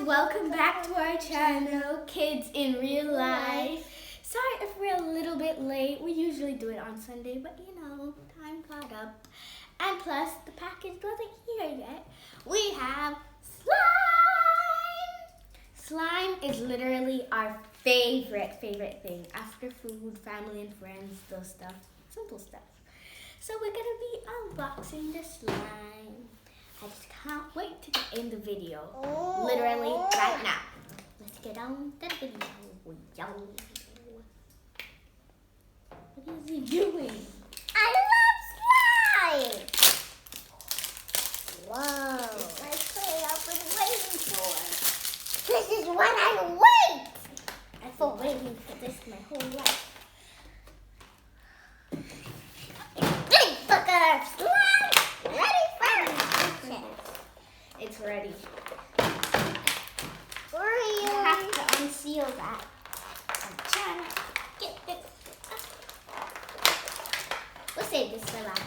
welcome back to our channel, Kids in Real Life. Sorry if we're a little bit late. We usually do it on Sunday, but you know, time caught up. And plus, the package wasn't here yet. We have slime! Slime is literally our favorite thing. After food, family and friends, those stuff, simple stuff. So we're gonna be unboxing the slime. I just can't wait to get in the video. Literally right now. Let's get on the video. Yo. What is he doing? I love slime! Whoa. It's my play I've been waiting for. This is what I wait! I've been waiting for this my whole life. Big bucket of slime! Ready for action. It's ready. Hurry! You have to unseal that. I'm trying to get this. We'll save this for last.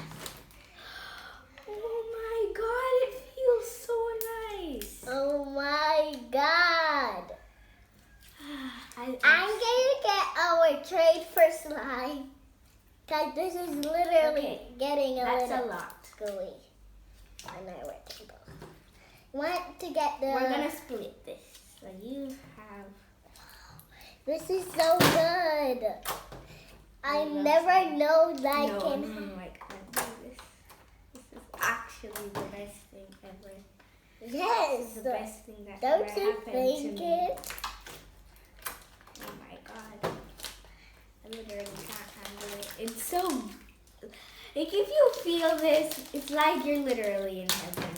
Oh my god, it feels so nice. Oh my god! I'm gonna get our trade for slime. Cause this is literally getting a That's little a lot. gooey on our table. Want to get the... We're gonna split this. So you have... This is so good. I never know that I can... I can't do this. This is actually the best thing ever. Yes. This is the best thing that Don't ever you happened think to me. it? Oh my god. I literally can't handle it. It's so... Like, if you feel this, it's like you're literally in heaven.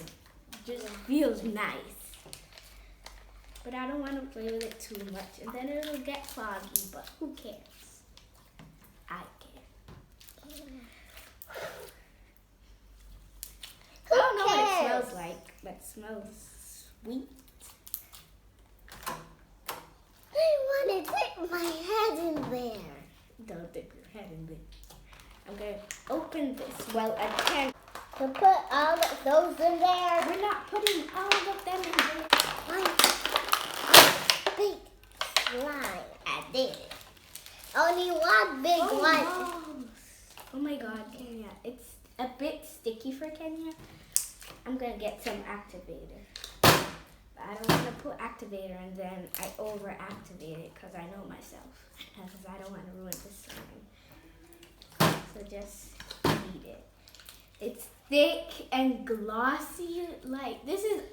It just feels nice. But I don't want to play with it too much, and then it'll get foggy, but who cares? I care. I don't know what it smells like, but it smells sweet. I want to dip my head in there. Don't dip your head in there. I'm going to open this. Well, I can't. To put all of those in there. We're not putting all of them in there. One big slime. I did it. Only one big one. No. Oh my god, Keneya. It's a bit sticky for Keneya. I'm going to get some activator. But I don't want to put activator and then I over-activate it because I know myself. Because I don't want to ruin the slime. So just eat it. It's thick and glossy. Like, this is...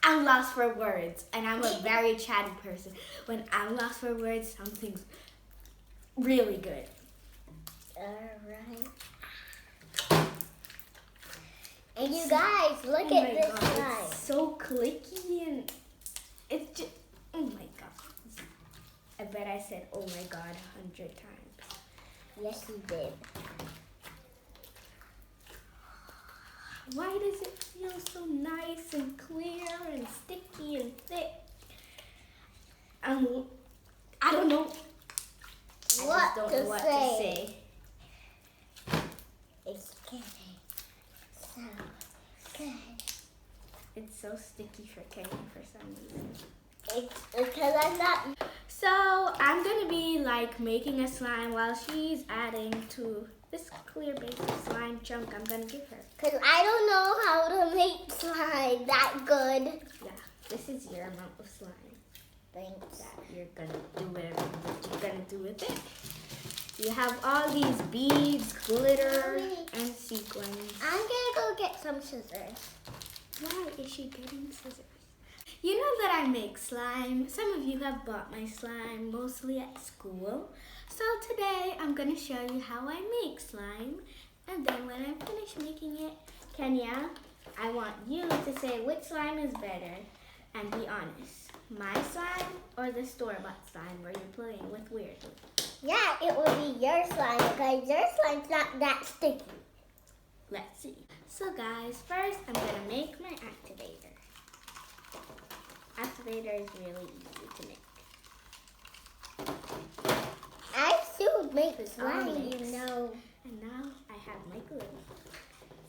I'm lost for words. And I'm a very chatty person. When I'm lost for words, something's really good. Alright. And you guys, look at this slime. It's so clicky and it's just, oh my god. I bet I said oh my god 100 times. Yes, you did. Why does it feel so nice and clear and sticky and thick? I don't know. I just don't know what to say. It's getting so good. It's so sticky for Keneya for some reason. It's because I'm not... So I'm gonna be like making a slime while she's adding to this clear base of slime chunk I'm gonna give her. Because I don't know how to make slime that good. Yeah, this is your amount of slime. Thanks. That you're gonna do whatever you're gonna do with it. You have all these beads, glitter, and sequins. I'm gonna go get some scissors. Why is she getting scissors? You know that I make slime. Some of you have bought my slime, mostly at school. So today I'm gonna show you how I make slime. And then when I'm finished making it, Keneya, I want you to say which slime is better. And be honest, my slime or the store-bought slime where you're playing with weirdly? Yeah, it will be your slime because your slime's not that sticky. Let's see. So guys, first I'm gonna make my activator. Activator is really easy to make. I still make slime, you know. And now I have my glue.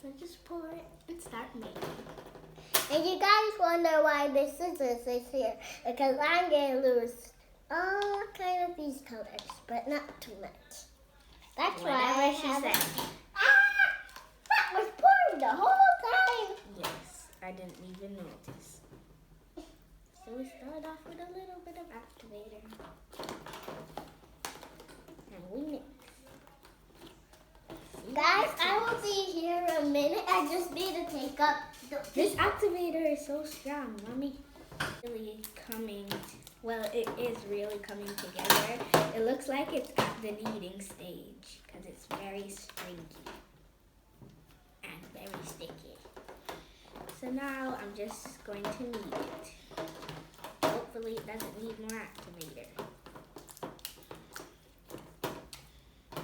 So just pour it and start making. And you guys wonder why the scissors is here. Because I'm going to lose all kind of these colors, but not too much. That's why I have it. That was pouring the whole time. Yes, I didn't even notice. So we start off with a little bit of activator. And we mix. Guys, I will be here in a minute. I just need to take up This activator is so strong, Mommy. Really coming, well, it is really coming together. It looks like it's at the kneading stage because it's very stringy and very sticky. So now I'm just going to knead it. Hopefully it doesn't need more activator. I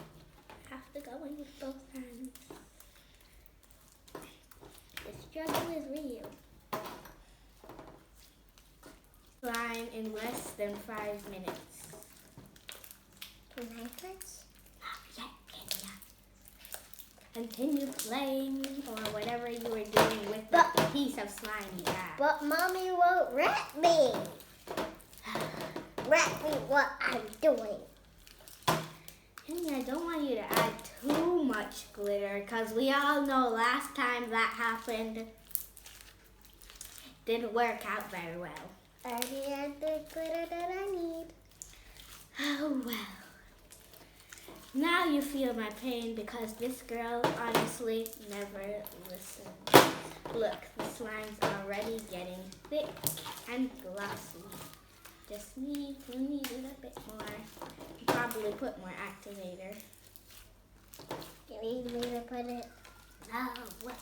have to go in with both hands. The struggle is real. Slime in less than 5 minutes. Can I touch? Not yet, Keneya. Continue playing or whatever you were doing with the piece of slime you have. But Mommy won't let me. Let me what I'm doing. Keneya, I don't want you to add too much glitter because we all know last time that happened didn't work out very well. I already had the glitter that I need. Oh well. Now you feel my pain because this girl honestly never listens. Look, the slime's already getting thick and glossy. We need it a bit more. You probably put more activator. You need me to put it? No, what?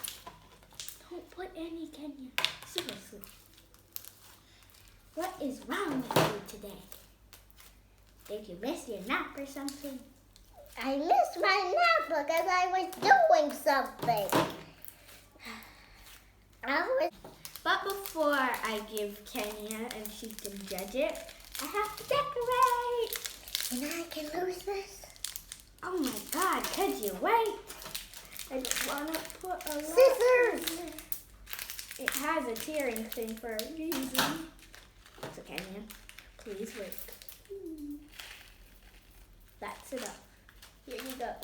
Don't put any, Keneya. Seriously. What is wrong with you today? Did you miss your nap or something? I missed my nap because I was doing something. But before I give Keneya and she can judge it, I have to decorate. And I can lose this. Oh my God, could you wait? I just want to put a Scissors. It has a tearing thing for a reason. So Keneya, please wait. That's enough. Here you go.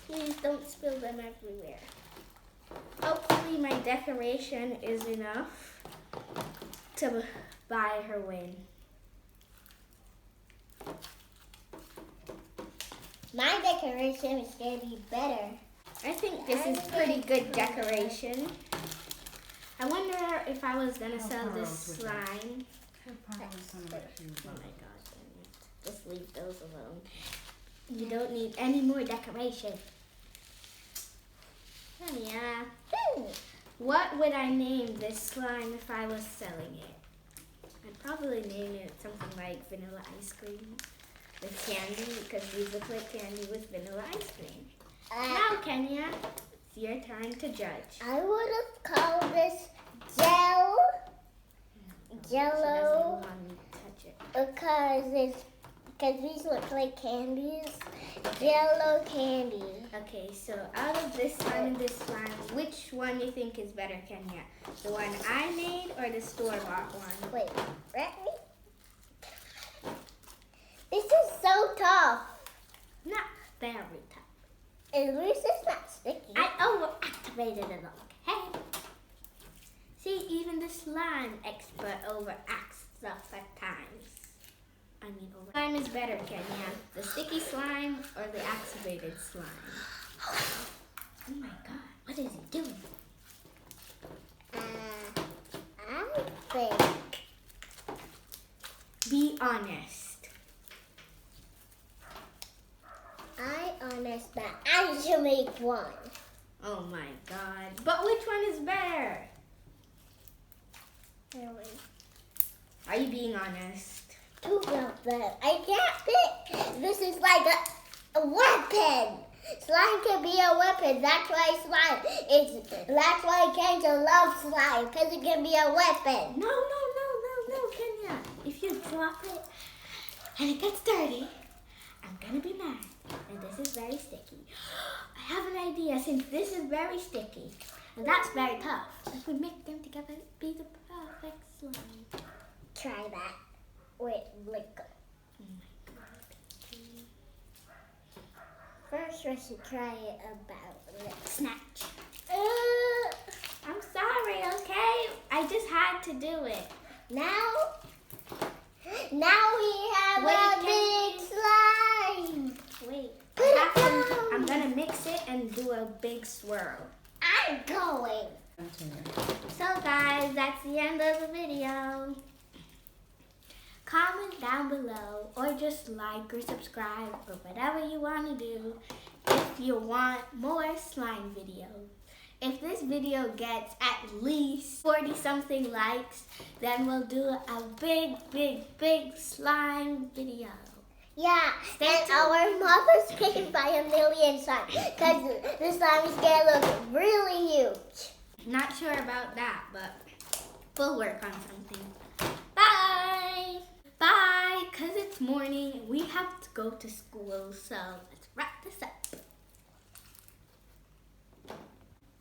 Please don't spill them everywhere. Hopefully my decoration is enough to buy her win. My decoration is going to be better. I think this is pretty good decoration. I wonder if I was going to sell this slime. Oh my God, Keneya. Just leave those alone. You don't need any more decoration. Keneya, what would I name this slime if I was selling it? I'd probably name it something like vanilla ice cream with candy because these look like candy with vanilla ice cream. Now, Keneya, it's your turn to judge. I would have called this Jello. She doesn't want me to touch it. Because these look like candies. Jello candy. Okay, so out of this slime and this slime, which one do you think is better, Keneya? The one I made or the store-bought one? Wait, let me. This is so tough. Not very tough. At least it's not sticky. I over-activated it all, okay? See, even the slime expert overacts stuff at times. Slime is better, Keneya. The sticky slime or the activated slime? Oh my God, what is he doing? I think. Be honest. Honest that I should make one. Oh my God. But which one is better? Really? Are you being honest? Two of them. I can't pick. This is like a weapon. Slime can be a weapon. That's why slime is. That's why Kendra loves slime because it can be a weapon. No, Keneya. If you drop it and it gets dirty, I'm gonna be mad. And this is very sticky. I have an idea. Since this is very sticky, And that's very tough. If we make them together, it'd be the perfect slime. Try that with liquor. Oh my god. First, we should try it about lip Snatch. I'm sorry, okay? I just had to do it. Now we have a big slime. Wait. Put it down. I'm gonna mix it and do a big swirl. I'm going. So guys, that's the end of the video. Comment down below or just like or subscribe or whatever you want to do if you want more slime videos. If this video gets at least 40 something likes, then we'll do a big slime video. Yeah, Stay and tuned. our mother's going to buy a million slime because the slime is going to look really huge. Not sure about that, but we'll work on something. Bye! Bye! Because it's morning and we have to go to school, so let's wrap this up.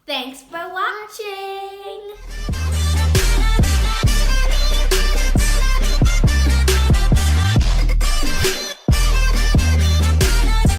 Thanks for watching!